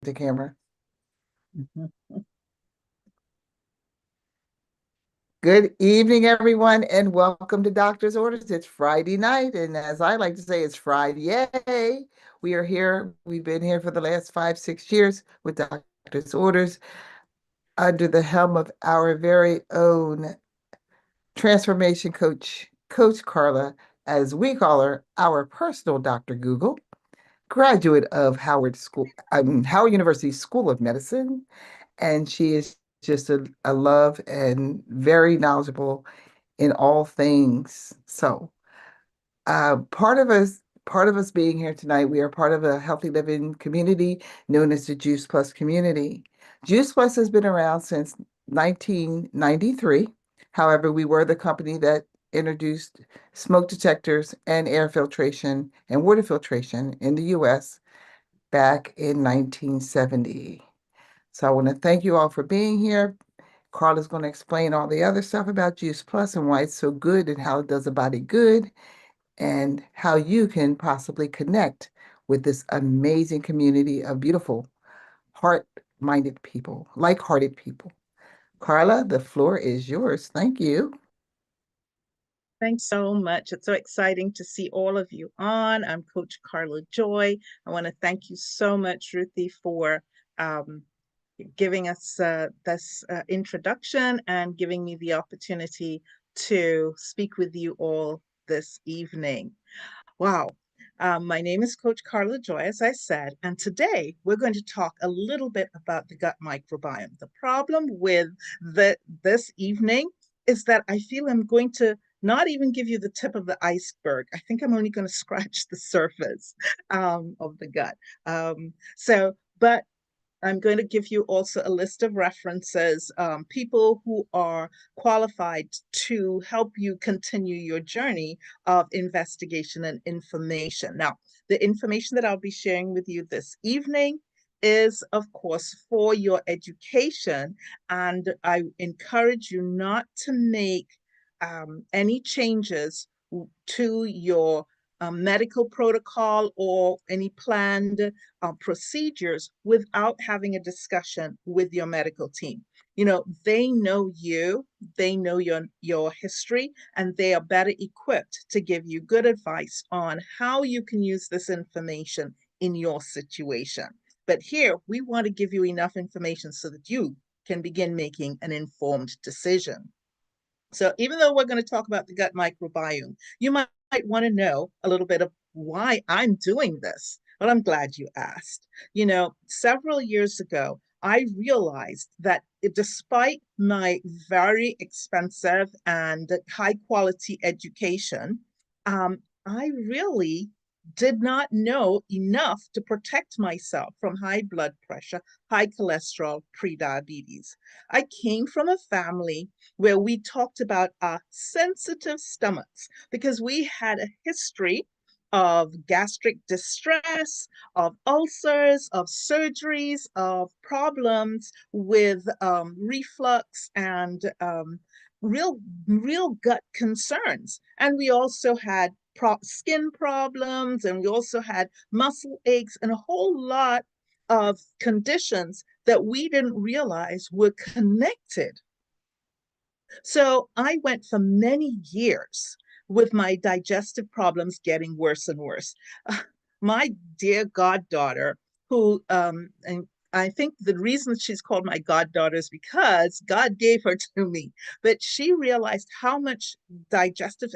the camera. Mhm. Good evening, everyone, and welcome to Doctor's Orders. It's Friday night, and as I like to say, it's Friday. We are here. We've been here for the last 5, 6 years with Doctor's Orders under the helm of our very own transformation coach, Coach Carla, as we call her, our personal Dr. Google, graduate of Howard University School of Medicine, and she is just a love and very knowledgeable in all things. So, part of us being here tonight, we are part of a healthy living community known as the Juice Plus community. Juice Plus has been around since 1993. However, we were the company that introduced smoke detectors and air filtration and water filtration in the US back in 1970. So I want to thank you all for being here. Carla's going to explain all the other stuff about Juice Plus and why it's so good and how it does a body good and how you can possibly connect with this amazing community of beautiful, heart-minded people, like-hearted people. Carla, the floor is yours. Thank you. Thanks so much. It's so exciting to see all of you on. I'm Coach Carla Joy. I want to thank you so much, Ruthie, for um, giving us this introduction and giving me the opportunity to speak with you all this evening. Wow. My name is Coach Carla Joy, as I said, and today we're going to talk a little bit about the gut microbiome. The problem with this evening is that I feel I'm going to not even give you the tip of the iceberg. I think I'm only going to scratch the surface of the gut. But I'm going to give you also a list of references, people who are qualified to help you continue your journey of investigation and information. Now, the information that I'll be sharing with you this evening is, of course, for your education, and I encourage you not to make any changes to your medical protocol or any planned procedures without having a discussion with your medical team. You know, they know you, they know your history, and they are better equipped to give you good advice on how you can use this information in your situation. But here, we want to give you enough information so that you can begin making an informed decision. So even though we're going to talk about the gut microbiome, you might want to know a little bit of why I'm doing this. Well, I'm glad you asked. You know, several years ago, I realized that despite my very expensive and high quality education, I really did not know enough to protect myself from high blood pressure, high cholesterol, prediabetes. I came from a family where we talked about our sensitive stomachs because we had a history of gastric distress, of ulcers, of surgeries, of problems with reflux and real, real gut concerns. And we also had skin problems, and we also had muscle aches and a whole lot of conditions that we didn't realize were connected. So I went for many years with my digestive problems getting worse and worse. My dear goddaughter, who, and I think the reason she's called my goddaughter is because God gave her to me, but she realized how much digestive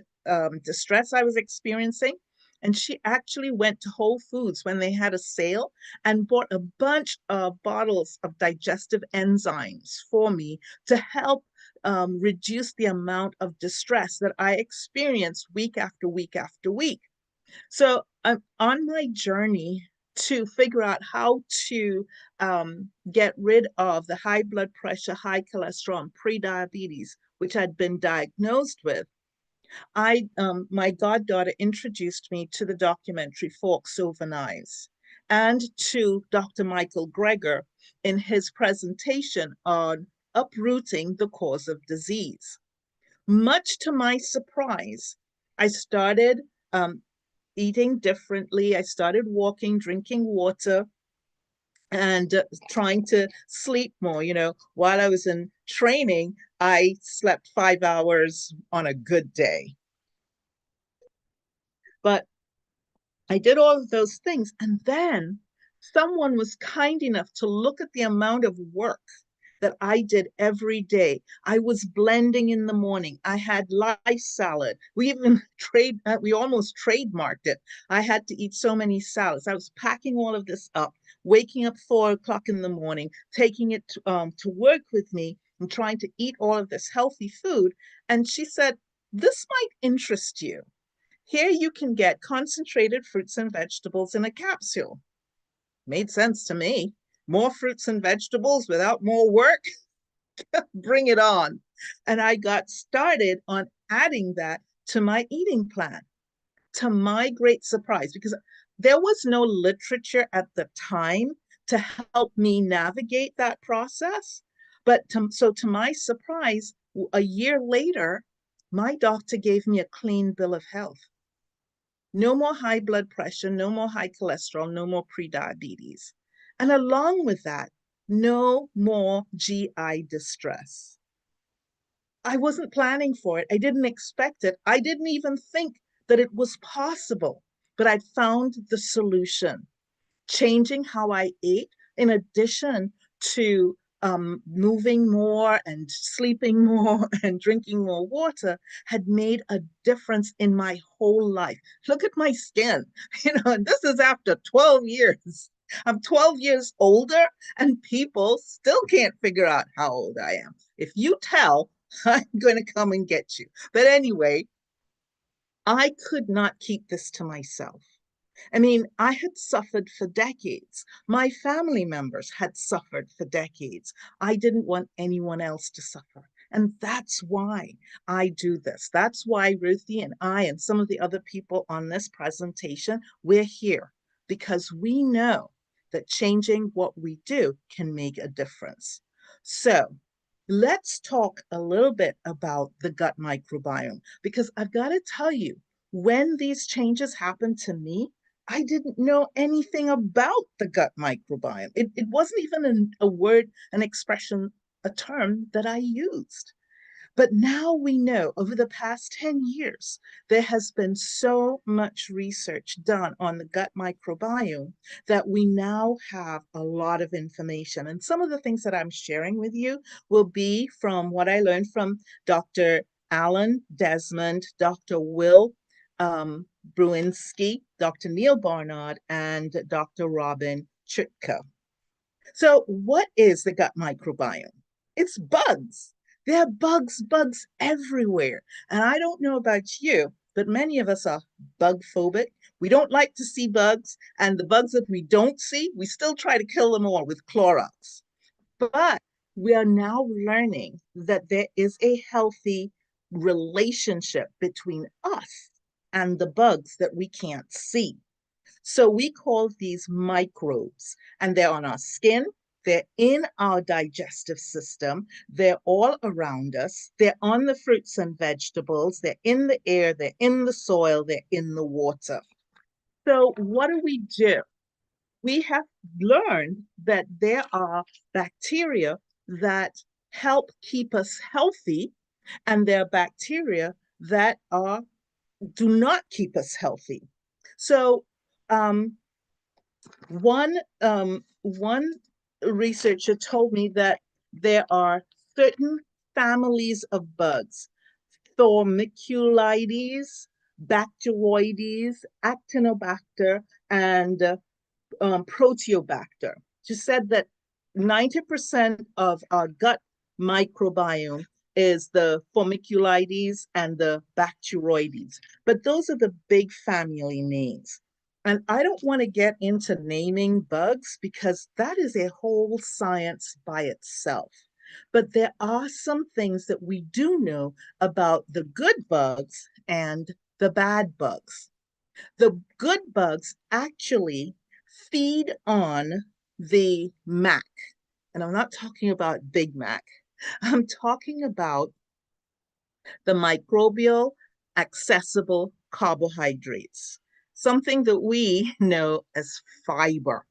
distress I was experiencing. And she actually went to Whole Foods when they had a sale and bought a bunch of bottles of digestive enzymes for me to help reduce the amount of distress that I experienced week after week after week. So I'm on my journey to figure out how to get rid of the high blood pressure, high cholesterol, and pre-diabetes, which I'd been diagnosed with. My goddaughter introduced me to the documentary Forks Over Knives and to Dr. Michael Greger in his presentation on uprooting the cause of disease. Much to my surprise, I started eating differently. I started walking, drinking water, and trying to sleep more. While I was in training, I slept 5 hours on a good day. But I did all of those things. And then someone was kind enough to look at the amount of work that I did every day. I was blending in the morning. I had lice salad. We even we almost trademarked it. I had to eat so many salads. I was packing all of this up, waking up 4 o'clock in the morning, taking it to work with me and trying to eat all of this healthy food. And she said, "This might interest you. Here you can get concentrated fruits and vegetables in a capsule." Made sense to me. More fruits and vegetables without more work? Bring it on. And I got started on adding that to my eating plan, to my great surprise, because there was no literature at the time to help me navigate that process. So to my surprise, a year later, my doctor gave me a clean bill of health. No more high blood pressure, no more high cholesterol, no more prediabetes. And along with that, no more GI distress. I wasn't planning for it. I didn't expect it. I didn't even think that it was possible, but I found the solution. Changing how I ate, in addition to moving more and sleeping more and drinking more water, had made a difference in my whole life. Look at my skin. And this is after 12 years. I'm 12 years older, and people still can't figure out how old I am. If you tell, I'm going to come and get you. But anyway, I could not keep this to myself. I mean, I had suffered for decades. My family members had suffered for decades. I didn't want anyone else to suffer. And that's why I do this. That's why Ruthie and I and some of the other people on this presentation, we're here because we know that changing what we do can make a difference. So let's talk a little bit about the gut microbiome, because I've got to tell you, when these changes happened to me, I didn't know anything about the gut microbiome. It wasn't even a word, an expression, a term that I used. But now we know over the past 10 years, there has been so much research done on the gut microbiome that we now have a lot of information. And some of the things that I'm sharing with you will be from what I learned from Dr. Alan Desmond, Dr. Will Bruinski, Dr. Neil Barnard, and Dr. Robin Chutka. So what is the gut microbiome? It's bugs. There are bugs everywhere. And I don't know about you, but many of us are bug phobic. We don't like to see bugs. And the bugs that we don't see, we still try to kill them all with Clorox. But we are now learning that there is a healthy relationship between us and the bugs that we can't see. So we call these microbes, and they're on our skin, they're in our digestive system, they're all around us, they're on the fruits and vegetables, they're in the air, they're in the soil, they're in the water. So what do? We have learned that there are bacteria that help keep us healthy, and there are bacteria that do not keep us healthy. So um, one researcher told me that there are certain families of bugs: Formiculates, Bacteroides, Actinobacter, and Proteobacter. She said that 90% of our gut microbiome is the Formiculates and the Bacteroides. But those are the big family names. And I don't want to get into naming bugs because that is a whole science by itself. But there are some things that we do know about the good bugs and the bad bugs. The good bugs actually feed on the Mac. And I'm not talking about Big Mac. I'm talking about the microbial accessible carbohydrates, something that we know as fiber.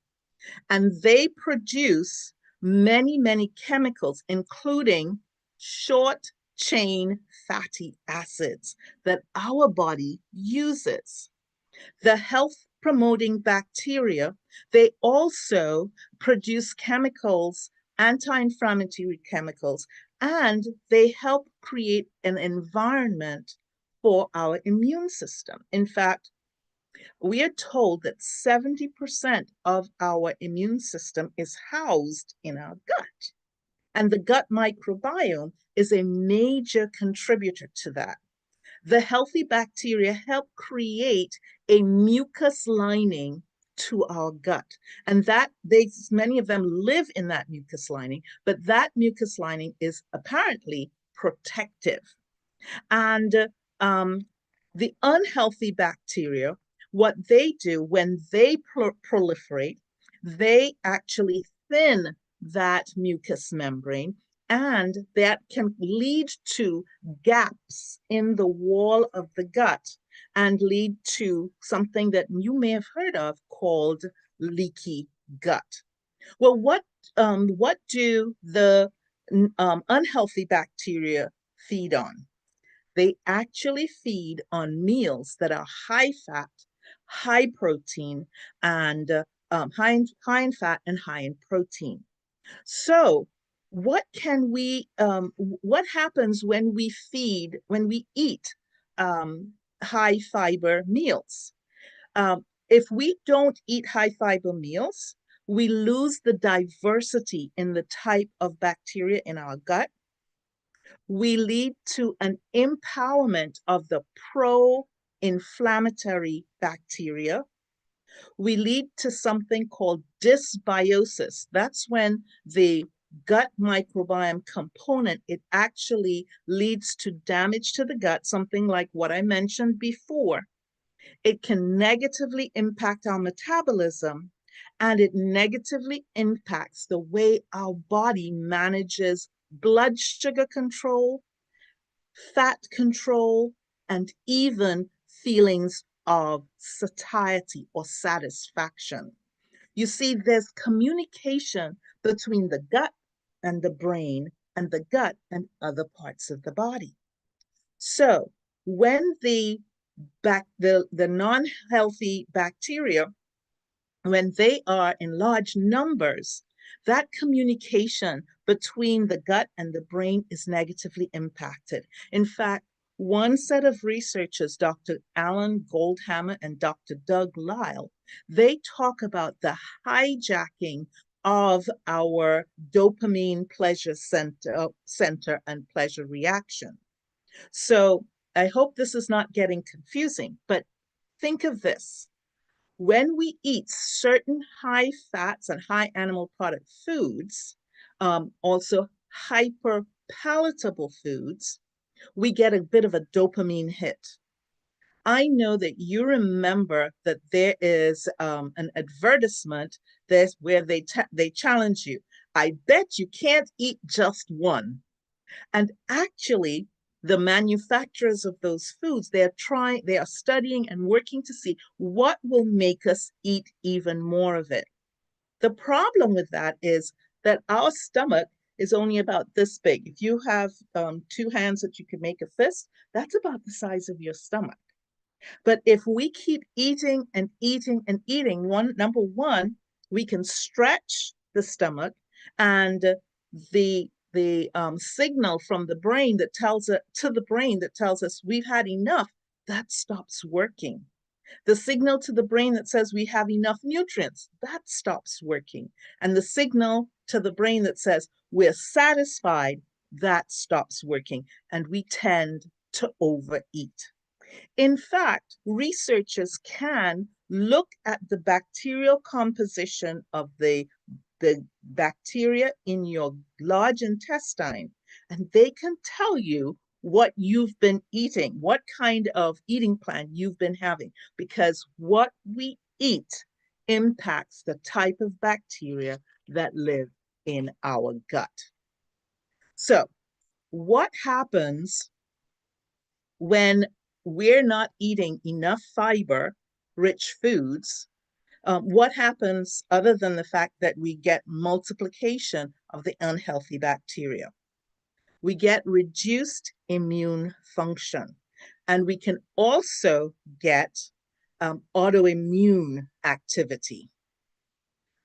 And they produce many, many chemicals, including short chain fatty acids that our body uses. The health promoting bacteria, they also produce chemicals, anti-inflammatory chemicals, and they help create an environment for our immune system. In fact, we are told that 70% of our immune system is housed in our gut. And the gut microbiome is a major contributor to that. The healthy bacteria help create a mucus lining to our gut. And that many of them live in that mucus lining, but that mucus lining is apparently protective. And the unhealthy bacteria, what they do when they proliferate, they actually thin that mucous membrane, and that can lead to gaps in the wall of the gut and lead to something that you may have heard of called leaky gut. Well, what do the unhealthy bacteria feed on? They actually feed on meals that are high fat, high protein, and high in fat and high in protein. So, what happens when when we eat high fiber meals? If we don't eat high fiber meals, we lose the diversity in the type of bacteria in our gut. We lead to an empowerment of the pro-inflammatory bacteria. We lead to something called dysbiosis. That's when the gut microbiome component, it actually leads to damage to the gut, something like what I mentioned before. It can negatively impact our metabolism, and it negatively impacts the way our body manages blood sugar control, fat control, and even feelings of satiety or satisfaction. You see, there's communication between the gut and the brain and the gut and other parts of the body. So when the non-healthy bacteria, when they are in large numbers, that communication between the gut and the brain is negatively impacted. In fact, one set of researchers, Dr. Alan Goldhammer and Dr. Doug Lyle, they talk about the hijacking of our dopamine pleasure center and pleasure reaction. So I hope this is not getting confusing, but think of this. When we eat certain high fats and high animal product foods, also hyper palatable foods, we get a bit of a dopamine hit. I know that you remember that there is an advertisement there's where they challenge you. I bet you can't eat just one. And actually, the manufacturers of those foods, they are studying and working to see what will make us eat even more of it. The problem with that is that our stomach is only about this big. If you have two hands that you can make a fist, that's about the size of your stomach. But if we keep eating and eating and eating, number one, we can stretch the stomach, and the signal from the brain that tells it to the brain that tells us we've had enough, that stops working. The signal to the brain that says we have enough nutrients, that stops working. And the signal to the brain that says we're satisfied, that stops working. And we tend to overeat. In fact, researchers can look at the bacterial composition of the bacteria in your large intestine, and they can tell you what you've been eating, what kind of eating plan you've been having, because what we eat impacts the type of bacteria that live in our gut. So, what happens when we're not eating enough fiber rich foods? What happens other than the fact that we get multiplication of the unhealthy bacteria? We get reduced immune function, and we can also get autoimmune activity.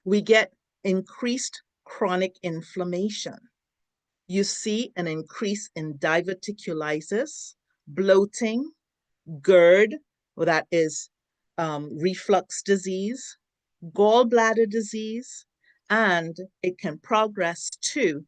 We get increased chronic inflammation. You see an increase in diverticulitis, bloating, GERD, well, that is reflux disease, gallbladder disease, and it can progress to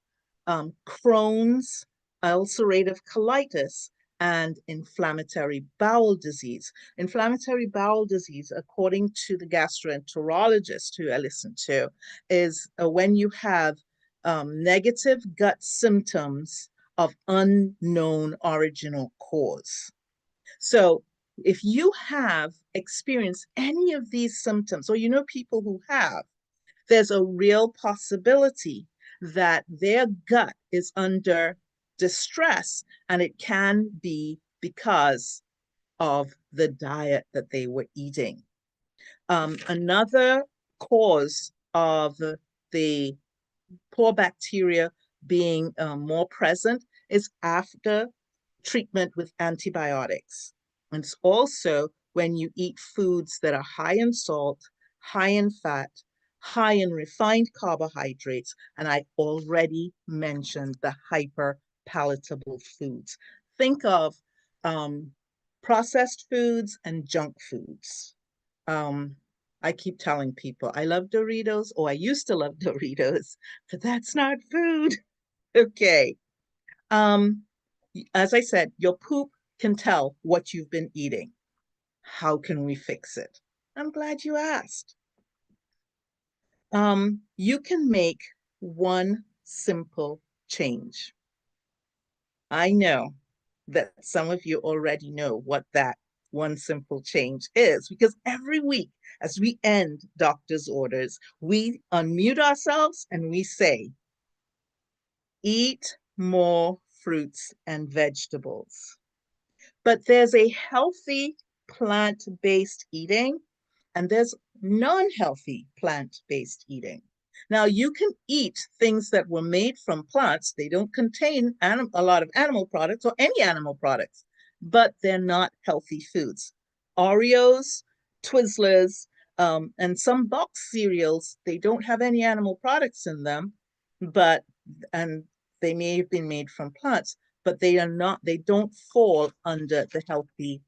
Crohn's, ulcerative colitis, and inflammatory bowel disease. Inflammatory bowel disease, according to the gastroenterologist who I listen to, is when you have negative gut symptoms of unknown original cause. So if you have experienced any of these symptoms, or you know people who have, there's a real possibility that their gut is under distress, and it can be because of the diet that they were eating. Another cause of the poor bacteria being more present is after treatment with antibiotics. And it's also when you eat foods that are high in salt, high in fat, high in refined carbohydrates, and I already mentioned the hyperpalatable foods. Think of processed foods and junk foods. Um, I keep telling people I love Doritos, or I used to love Doritos, but that's not food. Okay. Um, as I said, your poop can tell what you've been eating. How can we fix it? I'm glad you asked. You can make one simple change. I know that some of you already know what that one simple change is, because every week as we end doctor's orders, we unmute ourselves and we say, eat more fruits and vegetables. But there's a healthy plant-based eating, and there's non-healthy plant-based eating. Now, you can eat things that were made from plants. They don't contain a lot of animal products or any animal products, but they're not healthy foods. Oreos, Twizzlers, and some box cereals, they don't have any animal products in them, but and they may have been made from plants, but they don't fall under the healthy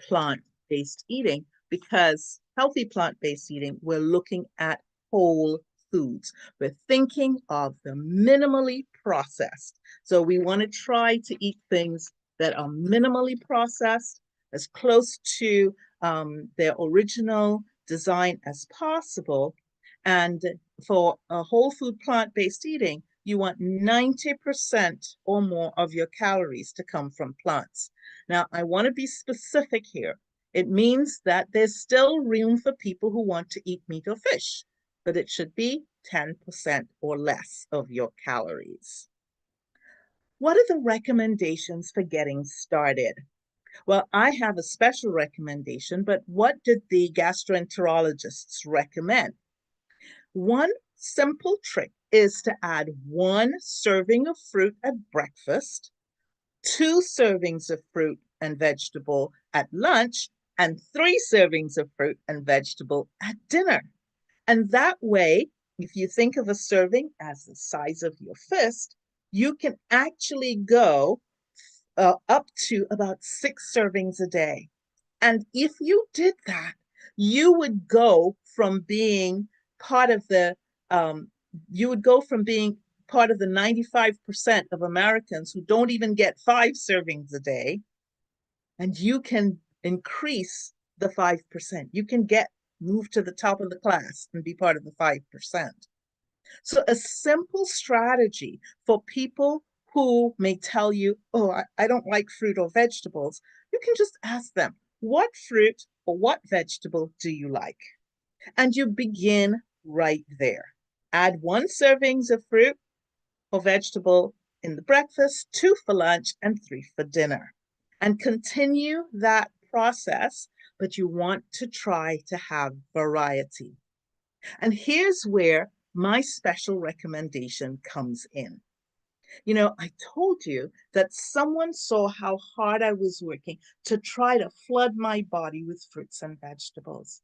plant-based eating, because healthy plant-based eating, we're looking at whole foods. We're thinking of the minimally processed. So we want to try to eat things that are minimally processed, as close to their original design as possible. And for a whole food plant-based eating, you want 90% or more of your calories to come from plants. Now, I want to be specific here. It means that there's still room for people who want to eat meat or fish, but it should be 10% or less of your calories. What are the recommendations for getting started? Well, I have a special recommendation, but what did the gastroenterologists recommend? One simple trick is to add 1 serving of fruit at breakfast, 2 servings of fruit and vegetable at lunch, and 3 servings of fruit and vegetable at dinner. And that way, if you think of a serving as the size of your fist, you can actually go up to about 6 servings a day. And if you did that, you would go from being part of the um, you would go from being part of the 95% of Americans who don't even get 5 servings a day, and you can increase the 5%. You can move to the top of the class and be part of the 5%. So a simple strategy for people who may tell you, oh, I don't like fruit or vegetables, you can just ask them, what fruit or what vegetable do you like? And you begin right there. Add 1 servings of fruit or vegetable in the breakfast, 2 for lunch, and 3 for dinner. And continue that process but you want to try to have variety. And here's where my special recommendation comes in. You know, I told you that someone saw how hard I was working to try to flood my body with fruits and vegetables.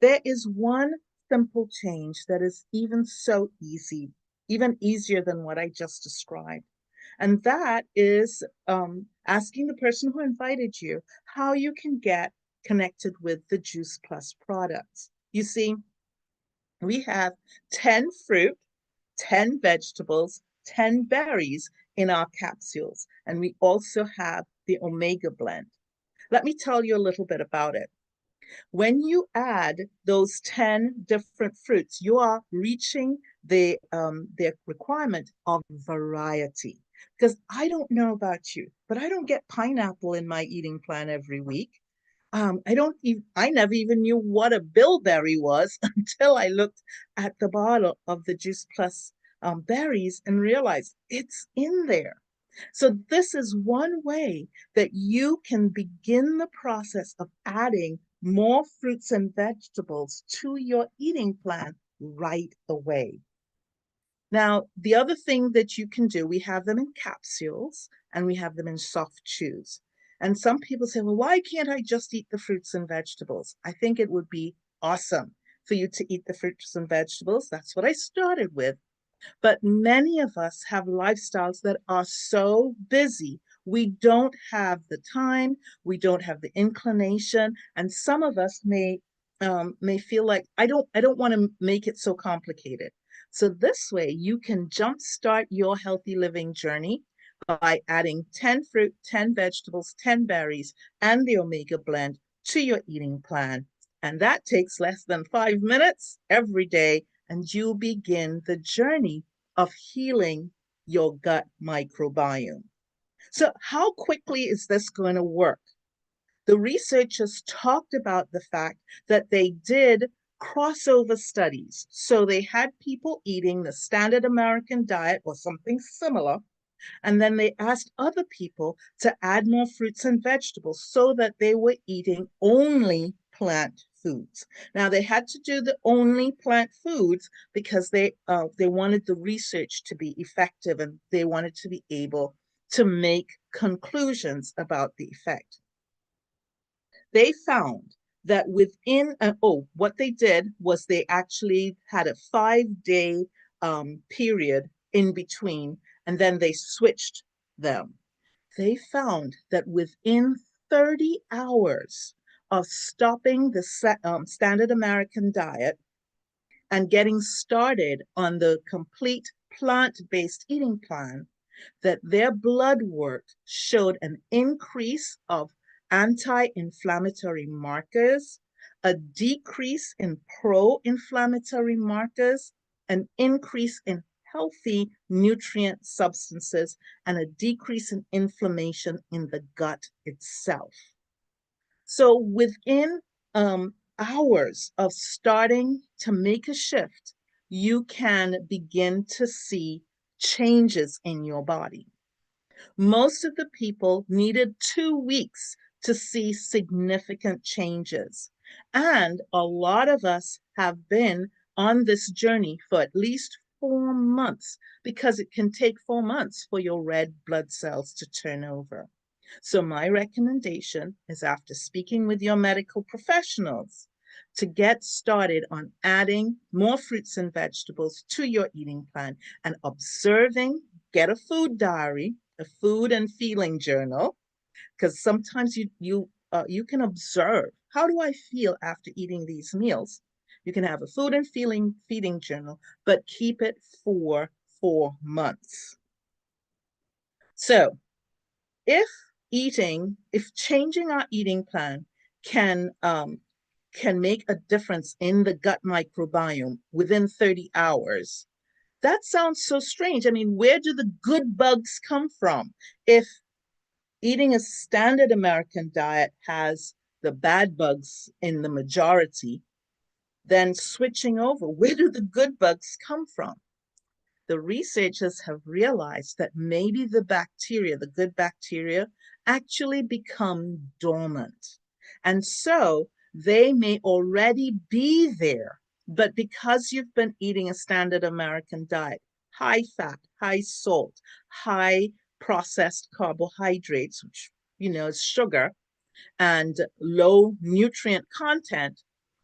There is one simple change that is even so easy, even easier than what I just described. And that is asking the person who invited you how you can get connected with the Juice Plus products. You see, we have 10 fruit, 10 vegetables, 10 berries in our capsules. And we also have the Omega blend. Let me tell you a little bit about it. When you add those 10 different fruits, you are reaching the requirement of variety. Because I don't know about you, but I don't get pineapple in my eating plan every week. I never even knew what a bilberry was until I looked at the bottle of the Juice Plus berries and realized it's in there. So this is one way that you can begin the process of adding more fruits and vegetables to your eating plan right away. Now, the other thing that you can do, we have them in capsules and we have them in soft chews. And some people say, well, why can't I just eat the fruits and vegetables? I think it would be awesome for you to eat the fruits and vegetables. That's what I started with. But many of us have lifestyles that are so busy. We don't have the time, we don't have the inclination, and some of us may feel like I don't want to make it so complicated. So this way you can jumpstart your healthy living journey by adding 10 fruit, 10 vegetables, 10 berries, and the Omega blend to your eating plan. And that takes less than 5 minutes every day, and you begin the journey of healing your gut microbiome. So, how quickly is this going to work? The researchers talked about the fact that they did crossover studies. So, they had people eating the standard American diet or something similar, and then they asked other people to add more fruits and vegetables so that they were eating only plant foods. Now they had to do the only plant foods because they wanted the research to be effective and they wanted to be able to make conclusions about the effect. They found that what they did was they actually had a 5 day period in between, and then they switched them. They found that within 30 hours of stopping the standard American diet and getting started on the complete plant-based eating plan, that their blood work showed an increase of anti-inflammatory markers, a decrease in pro-inflammatory markers, an increase in healthy nutrient substances, and a decrease in inflammation in the gut itself. So within hours of starting to make a shift, you can begin to see changes in your body. Most of the people needed 2 weeks to see significant changes. And a lot of us have been on this journey for at least 4 months because it can take 4 months for your red blood cells to turn over. So my recommendation is, after speaking with your medical professionals, to get started on adding more fruits and vegetables to your eating plan and observing. Get a food diary, a food and feeling journal, because sometimes you can observe, how do I feel after eating these meals? You can have a food and feeding journal, but keep it for 4 months. So if changing our eating plan can make a difference in the gut microbiome within 30 hours, that sounds so strange. I mean, where do the good bugs come from? If eating a standard American diet has the bad bugs in the majority, then switching over, where do the good bugs come from? The researchers have realized that maybe the bacteria, the good bacteria, actually become dormant. And so they may already be there, but because you've been eating a standard American diet, high fat, high salt, high processed carbohydrates, which, is sugar, and low nutrient content,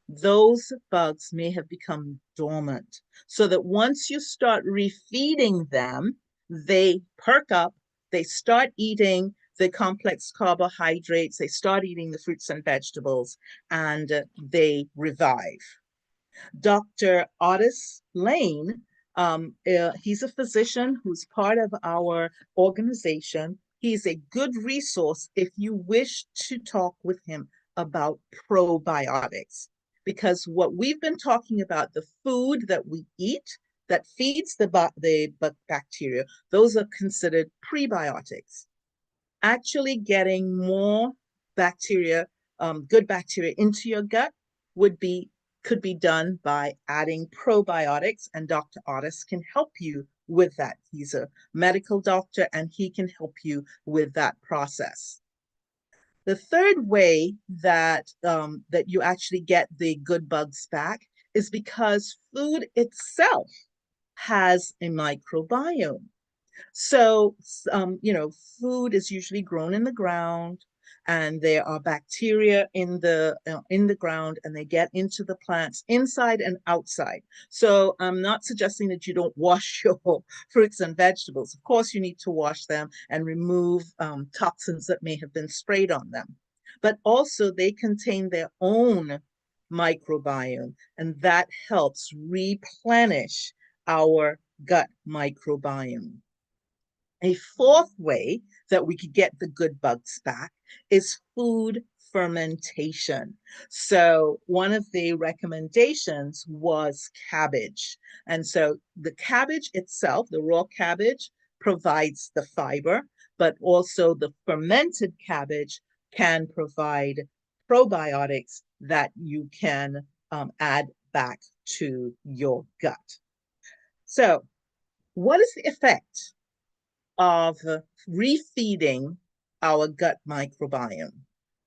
those bugs may have become dormant. So that once you start refeeding them, they perk up, they start eating the complex carbohydrates, they start eating the fruits and vegetables, and they revive. Dr. Otis Lane, he's a physician who's part of our organization. He's a good resource if you wish to talk with him about probiotics. Because what we've been talking about, the food that we eat that feeds the bacteria, those are considered prebiotics. Actually getting more bacteria, good bacteria into your gut could be done by adding probiotics, and Dr. Otis can help you with that. He's a medical doctor and he can help you with that process. The third way that you actually get the good bugs back is because food itself has a microbiome. So, food is usually grown in the ground, and there are bacteria in the ground, and they get into the plants inside and outside. So, I'm not suggesting that you don't wash your fruits and vegetables. Of course, you need to wash them and remove toxins that may have been sprayed on them. But also, they contain their own microbiome, and that helps replenish our gut microbiome. A fourth way that we could get the good bugs back is food fermentation. So one of the recommendations was cabbage. And so the cabbage itself, the raw cabbage, provides the fiber, but also the fermented cabbage can provide probiotics that you can add back to your gut. So what is the effect of refeeding our gut microbiome?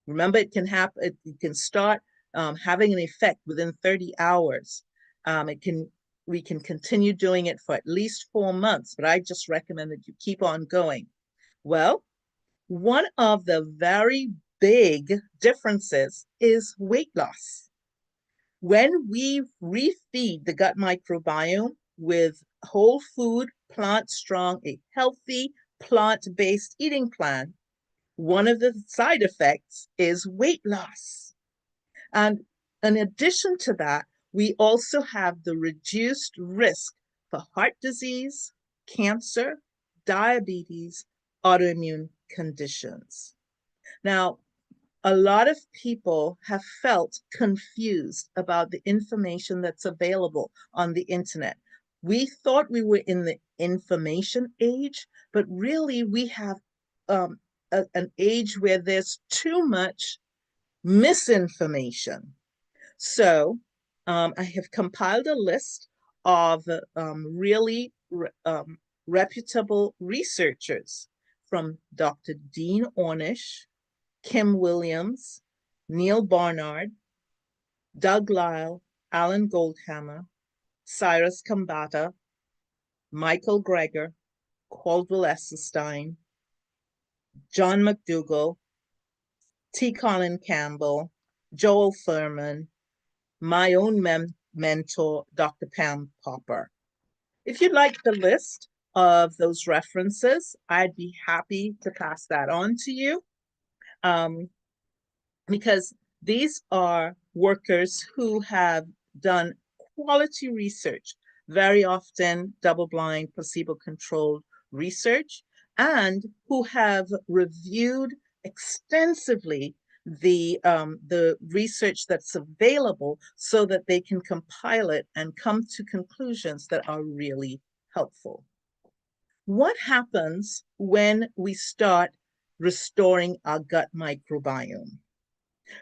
Remember, it can happen. It can start having an effect within 30 hours. We can continue doing it for at least 4 months, but I just recommend that you keep on going. Well, one of the very big differences is weight loss. When we refeed the gut microbiome with whole food, plant strong, a healthy plant-based eating plan, one of the side effects is weight loss. And in addition to that, we also have the reduced risk for heart disease, cancer, diabetes, autoimmune conditions. Now, a lot of people have felt confused about the information that's available on the internet. We thought we were in the information age, but really we have an age where there's too much misinformation. So I have compiled a list of really reputable researchers from Dr. Dean Ornish, Kim Williams, Neil Barnard, Doug Lyle, Alan Goldhammer, Cyrus Kambata, Michael Greger, Caldwell Esselstyn, John McDougall, T. Colin Campbell, Joel Furman, my own mentor, Dr. Pam Popper. If you'd like the list of those references, I'd be happy to pass that on to you. Because these are workers who have done quality research, very often double-blind, placebo-controlled research, and who have reviewed extensively the research that's available so that they can compile it and come to conclusions that are really helpful. What happens when we start restoring our gut microbiome?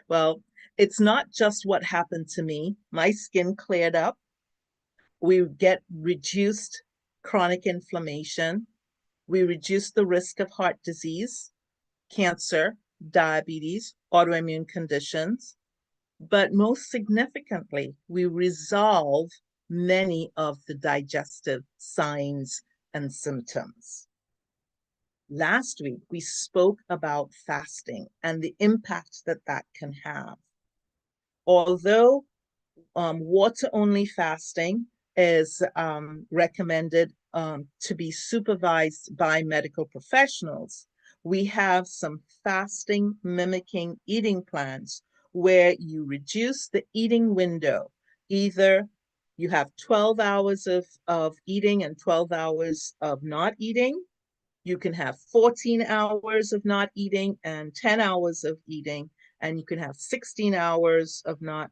Well, it's not just what happened to me. My skin cleared up. We get reduced chronic inflammation. We reduce the risk of heart disease, cancer, diabetes, autoimmune conditions. But most significantly, we resolve many of the digestive signs and symptoms. Last week, we spoke about fasting and the impact that that can have. Although water-only fasting is recommended to be supervised by medical professionals, we have some fasting mimicking eating plans where you reduce the eating window. Either you have 12 hours of eating and 12 hours of not eating. You can have 14 hours of not eating and 10 hours of eating, and you can have 16 hours of not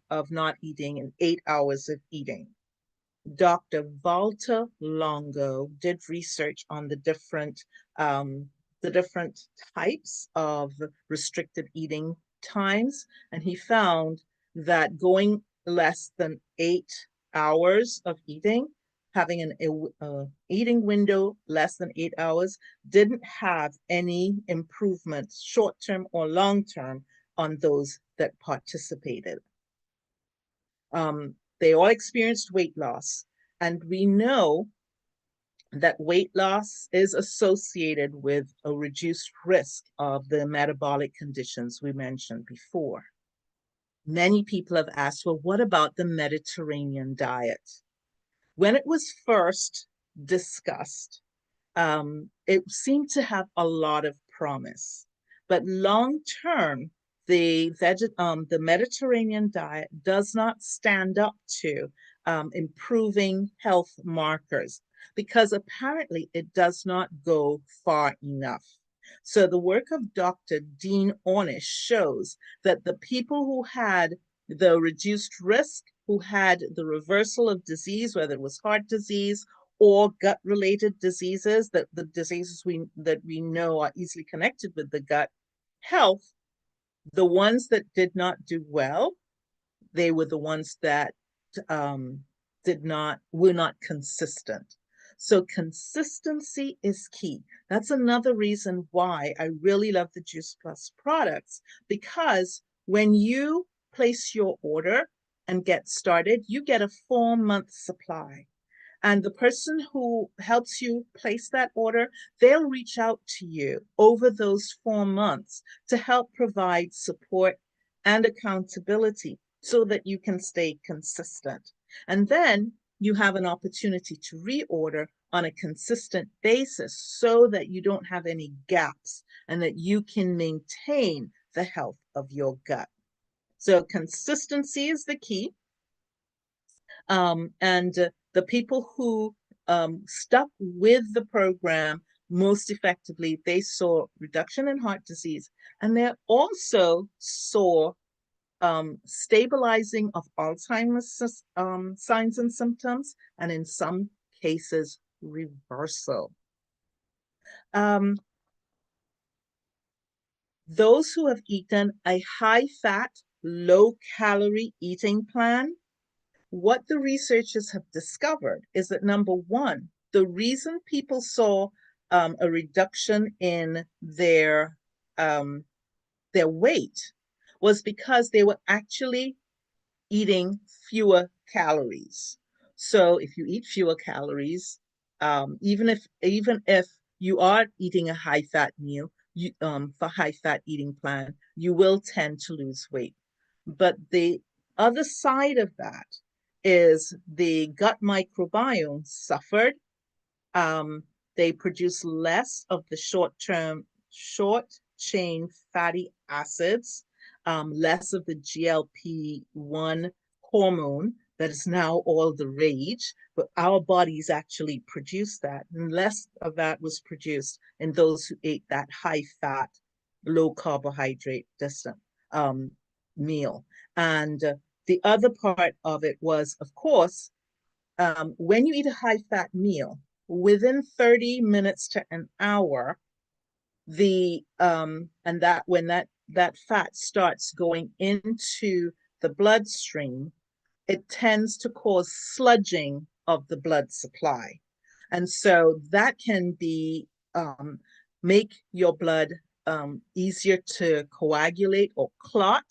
eating and 8 hours of eating. Dr. Walter Longo did research on the different types of restricted eating times, and he found that going less than 8 hours of eating, having an eating window less than 8 hours, didn't have any improvement, short-term or long-term, on those that participated. They all experienced weight loss, and we know that weight loss is associated with a reduced risk of the metabolic conditions we mentioned before. Many people have asked, well, what about the Mediterranean diet? When it was first discussed, it seemed to have a lot of promise. But long term, the Mediterranean diet does not stand up to improving health markers because apparently it does not go far enough. So the work of Dr. Dean Ornish shows that the people who had the reduced risk, who had the reversal of disease, whether it was heart disease or gut-related diseases, that the diseases that we know are easily connected with the gut health, the ones that did not do well, they were the ones that were not consistent. So consistency is key. That's another reason why I really love the Juice Plus products, because when you place your order and get started, you get a 4-month supply. And the person who helps you place that order, they'll reach out to you over those 4 months to help provide support and accountability so that you can stay consistent. And then you have an opportunity to reorder on a consistent basis so that you don't have any gaps and that you can maintain the health of your gut. So consistency is the key. And the people who stuck with the program most effectively, they saw reduction in heart disease, and they also saw stabilizing of Alzheimer's signs and symptoms, and in some cases, reversal. Those who have eaten a high-fat, low-calorie eating plan, what the researchers have discovered is that, number one, the reason people saw a reduction in their weight was because they were actually eating fewer calories. So if you eat fewer calories, even if you are eating a high fat meal, for high fat eating plan, you will tend to lose weight. But the other side of that is the gut microbiome suffered. They produce less of the short chain fatty acids, less of the GLP-1 hormone that is now all the rage, but our bodies actually produce that, and less of that was produced in those who ate that high fat, low carbohydrate meal. And the other part of it was, of course, when you eat a high fat meal, within 30 minutes to an hour, and that when that fat starts going into the bloodstream, it tends to cause sludging of the blood supply. And so that can make your blood easier to coagulate or clot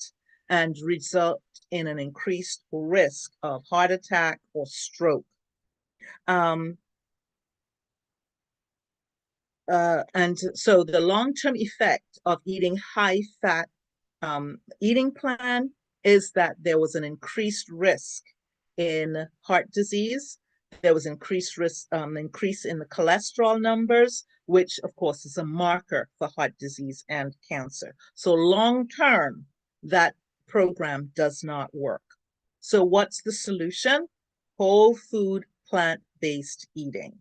and result in an increased risk of heart attack or stroke. Um, and so the long-term effect of eating high-fat eating plan is that there was an increased risk in heart disease. There was increased risk, increase in the cholesterol numbers, which of course is a marker for heart disease and cancer. So long term, that program does not work. So what's the solution? Whole food, plant-based eating.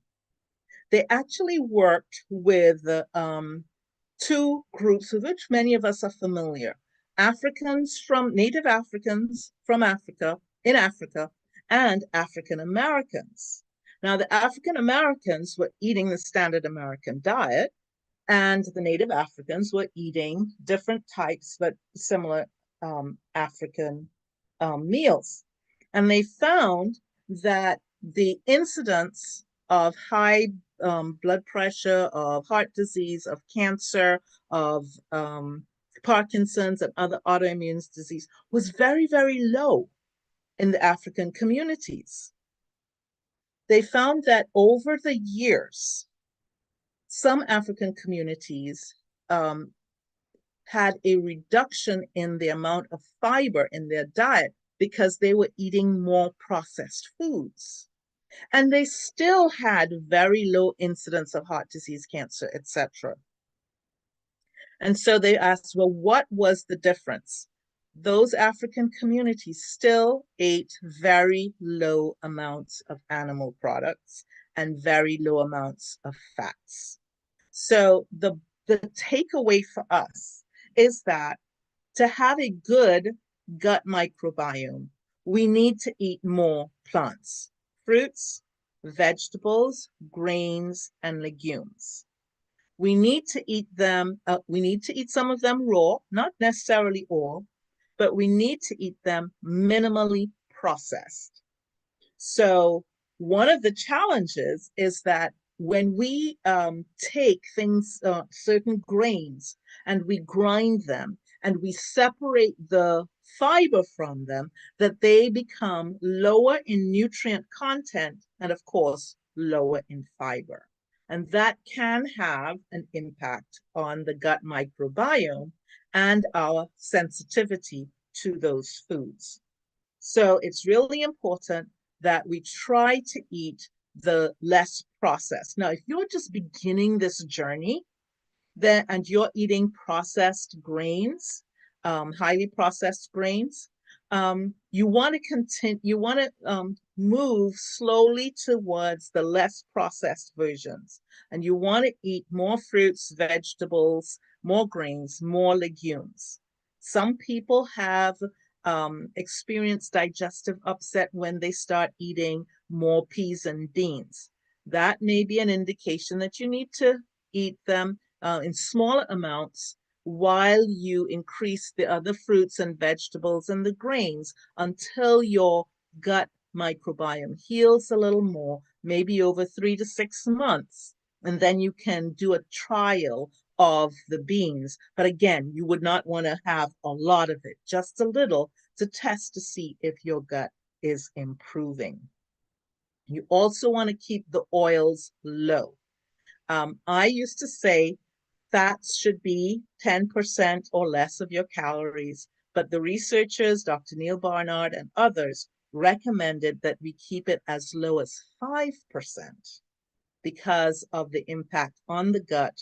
They actually worked with two groups with which many of us are familiar. Native Africans from Africa, in Africa, and African Americans. Now, the African Americans were eating the standard American diet, and the Native Africans were eating different types, but similar African meals. And they found that the incidence of high blood pressure, of heart disease, of cancer, of Parkinson's and other autoimmune disease was very, very low in the African communities. They found that over the years, some African communities had a reduction in the amount of fiber in their diet because they were eating more processed foods. And they still had very low incidence of heart disease, cancer, etc. And so they asked, well, what was the difference? Those African communities still ate very low amounts of animal products and very low amounts of fats. So the takeaway for us is that to have a good gut microbiome, we need to eat more plants, fruits, vegetables, grains, and legumes. We need to eat them, we need to eat some of them raw, not necessarily all, but we need to eat them minimally processed. So one of the challenges is that when we take things, certain grains, and we grind them and we separate the fiber from them, that they become lower in nutrient content and, of course, lower in fiber. And that can have an impact on the gut microbiome and our sensitivity to those foods. So it's really important that we try to eat the less processed. Now, if you're just beginning this journey, then and you're eating processed grains, highly processed grains, you want to continue. You want to move slowly towards the less processed versions, and you want to eat more fruits, vegetables, more grains, more legumes. Some people have experienced digestive upset when they start eating more peas and beans. That may be an indication that you need to eat them in smaller amounts while you increase the other fruits and vegetables and the grains until your gut microbiome heals a little more, maybe over 3 to 6 months. And then you can do a trial of the beans. But again, you would not want to have a lot of it, just a little to test to see if your gut is improving. You also want to keep the oils low. I used to say fats should be 10% or less of your calories, but the researchers, Dr. Neil Barnard and others, recommended that we keep it as low as 5% because of the impact on the gut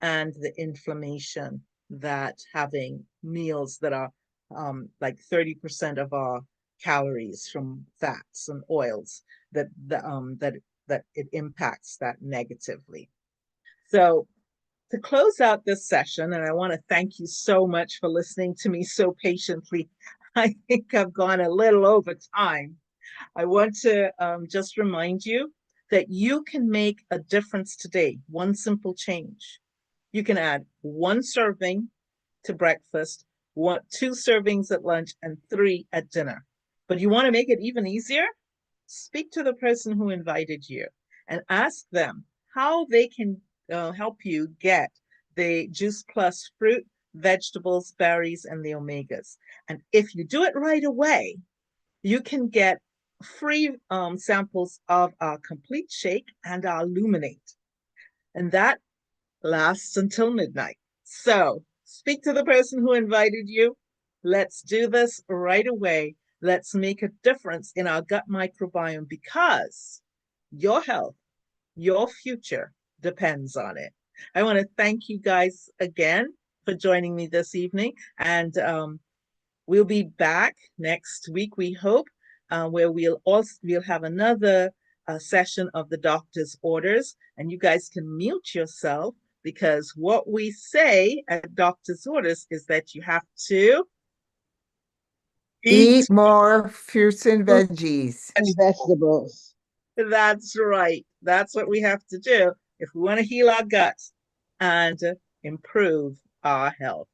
and the inflammation that having meals that are like 30% of our calories from fats and oils that it impacts that negatively. So to close out this session, and I want to thank you so much for listening to me so patiently. I think I've gone a little over time. I want to just remind you that you can make a difference today. One simple change. You can add 1 serving to breakfast, 2 servings at lunch, and 3 at dinner. But you want to make it even easier? Speak to the person who invited you and ask them how they can help you get the Juice Plus fruit, vegetables, berries, and the omegas. And if you do it right away, you can get free samples of our complete shake and our illuminate. And that lasts until midnight. So speak to the person who invited you. Let's do this right away. Let's make a difference in our gut microbiome because your health, your future depends on it. I want to thank you guys again for joining me this evening. And we'll be back next week, we hope, where we'll have another session of the doctor's orders, and you guys can mute yourself because what we say at doctor's orders is that you have to eat Eat more fruits and fruit veggies. and And vegetables. vegetables. That's right. That's what we have to do if we want to heal our guts and improve our health.